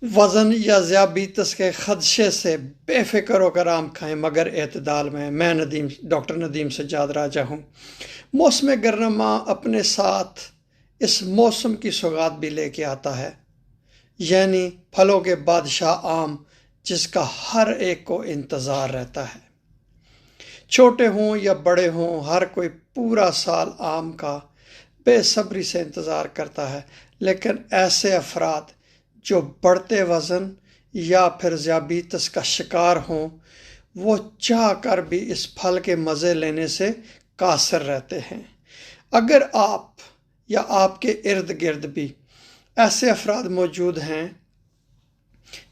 وزن یا ذیابیطس کے خدشے سے بے فکر ہو کر آم کھائیں مگر اعتدال میں۔ میں ڈاکٹر ندیم سجاد راجہ ہوں۔ موسم گرما اپنے ساتھ اس موسم کی سوغات بھی لے کے آتا ہے، یعنی پھلوں کے بادشاہ آم، جس کا ہر ایک کو انتظار رہتا ہے۔ چھوٹے ہوں یا بڑے ہوں، ہر کوئی پورا سال آم کا بے صبری سے انتظار کرتا ہے، لیکن ایسے افراد جو بڑھتے وزن یا پھر ذیابیطس کا شکار ہوں، وہ چاہ کر بھی اس پھل کے مزے لینے سے قاصر رہتے ہیں۔ اگر آپ یا آپ کے ارد گرد بھی ایسے افراد موجود ہیں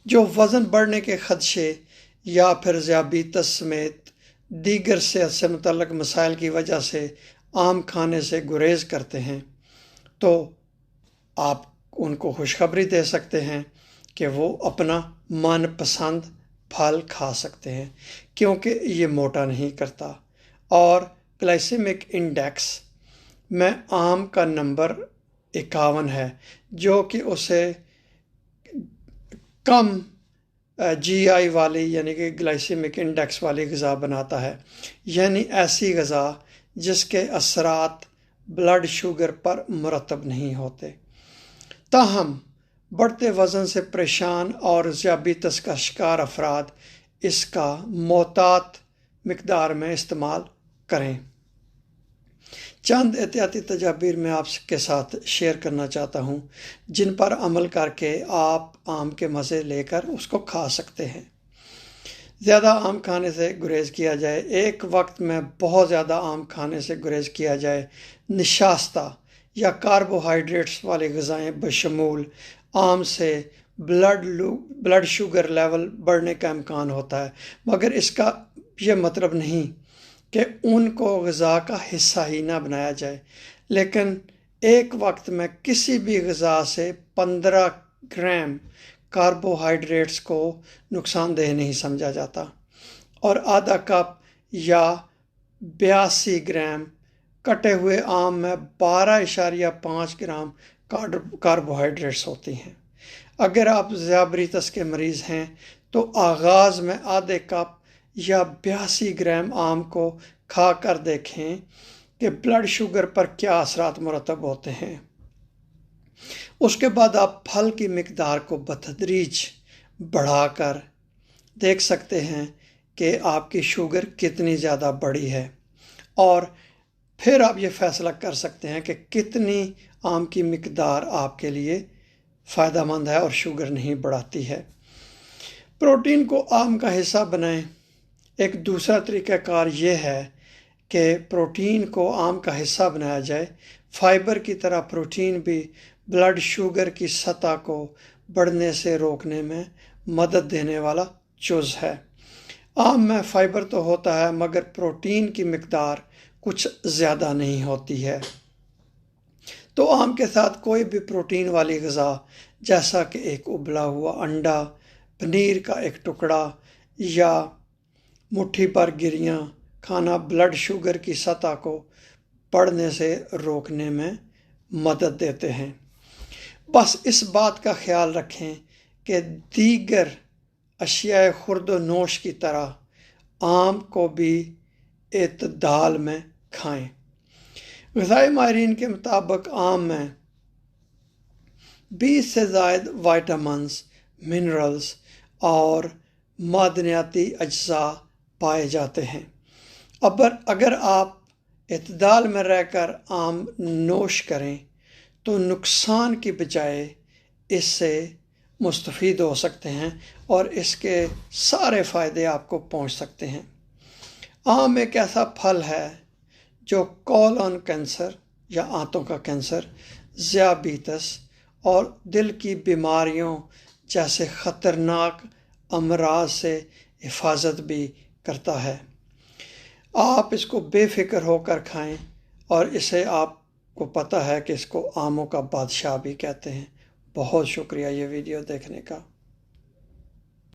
جو وزن بڑھنے کے خدشے یا پھر ذیابیطس سمیت دیگر صحت سے متعلق مسائل کی وجہ سے آم کھانے سے گریز کرتے ہیں، تو آپ ان کو خوشخبری دے سکتے ہیں کہ وہ اپنا من پسند پھل کھا سکتے ہیں، کیونکہ یہ موٹا نہیں کرتا، اور گلائسیمک انڈیکس میں آم کا نمبر 51 ہے، جو کہ اسے کم جی آئی والی یعنی کہ گلائسیمک انڈیکس والی غذا بناتا ہے، یعنی ایسی غذا جس کے اثرات بلڈ شوگر پر مرتب نہیں ہوتے۔ تاہم بڑھتے وزن سے پریشان اور ذیابیطس کا شکار افراد اس کا محتاط مقدار میں استعمال کریں۔ چند احتیاطی تدابیر میں آپ کے ساتھ شیئر کرنا چاہتا ہوں، جن پر عمل کر کے آپ آم کے مزے لے کر اس کو کھا سکتے ہیں۔ زیادہ آم کھانے سے گریز کیا جائے۔ ایک وقت میں بہت زیادہ آم کھانے سے گریز کیا جائے۔ نشاستہ یا کاربوہائیڈریٹس والی غذائیں بشمول آم سے بلڈ شوگر لیول بڑھنے کا امکان ہوتا ہے، مگر اس کا یہ مطلب نہیں کہ ان کو غذا کا حصہ ہی نہ بنایا جائے، لیکن ایک وقت میں کسی بھی غذا سے 15 گرام کاربوہائیڈریٹس کو نقصان دہ نہیں سمجھا جاتا، اور آدھا کپ یا 82 گرام کٹے ہوئے آم میں 12.5 گرام کاربوہائیڈریٹس ہوتی ہیں۔ اگر آپ ذیابیطس کے مریض ہیں تو آغاز میں آدھے کپ یا 82 گرام آم کو کھا کر دیکھیں کہ بلڈ شوگر پر کیا اثرات مرتب ہوتے ہیں۔ اس کے بعد آپ پھل کی مقدار کو بتدریج بڑھا کر دیکھ سکتے ہیں کہ آپ کی شوگر کتنی زیادہ بڑھی ہے، اور پھر آپ یہ فیصلہ کر سکتے ہیں کہ کتنی آم کی مقدار آپ کے لیے فائدہ مند ہے اور شوگر نہیں بڑھاتی ہے۔ پروٹین کو آم کا حصہ بنائیں۔ ایک دوسرا طریقہ کار یہ ہے کہ پروٹین کو آم کا حصہ بنایا جائے۔ فائبر کی طرح پروٹین بھی بلڈ شوگر کی سطح کو بڑھنے سے روکنے میں مدد دینے والا جز ہے۔ آم میں فائبر تو ہوتا ہے، مگر پروٹین کی مقدار کچھ زیادہ نہیں ہوتی ہے۔ تو آم کے ساتھ کوئی بھی پروٹین والی غذا، جیسا کہ ایک ابلا ہوا انڈا، پنیر کا ایک ٹکڑا یا مٹھی پر گریاں کھانا، بلڈ شوگر کی سطح کو بڑھنے سے روکنے میں مدد دیتے ہیں۔ بس اس بات کا خیال رکھیں کہ دیگر اشیاء خورد و نوش کی طرح آم کو بھی اعتدال میں کھائیں۔ غذائی ماہرین کے مطابق آم میں 20 سے زائد وائٹامنز، منرلز اور معدنیاتی اجزاء پائے جاتے ہیں۔ اگر آپ اعتدال میں رہ کر آم نوش کریں تو نقصان کی بجائے اس سے مستفید ہو سکتے ہیں، اور اس کے سارے فائدے آپ کو پہنچ سکتے ہیں۔ آم ایک ایسا پھل ہے جو کولون کینسر یا آنتوں کا کینسر، ذیابیطس اور دل کی بیماریوں جیسے خطرناک امراض سے حفاظت بھی کرتا ہے۔ آپ اس کو بے فکر ہو کر کھائیں، اور اسے آپ کو پتہ ہے کہ اس کو آموں کا بادشاہ بھی کہتے ہیں۔ بہت شکریہ یہ ویڈیو دیکھنے کا۔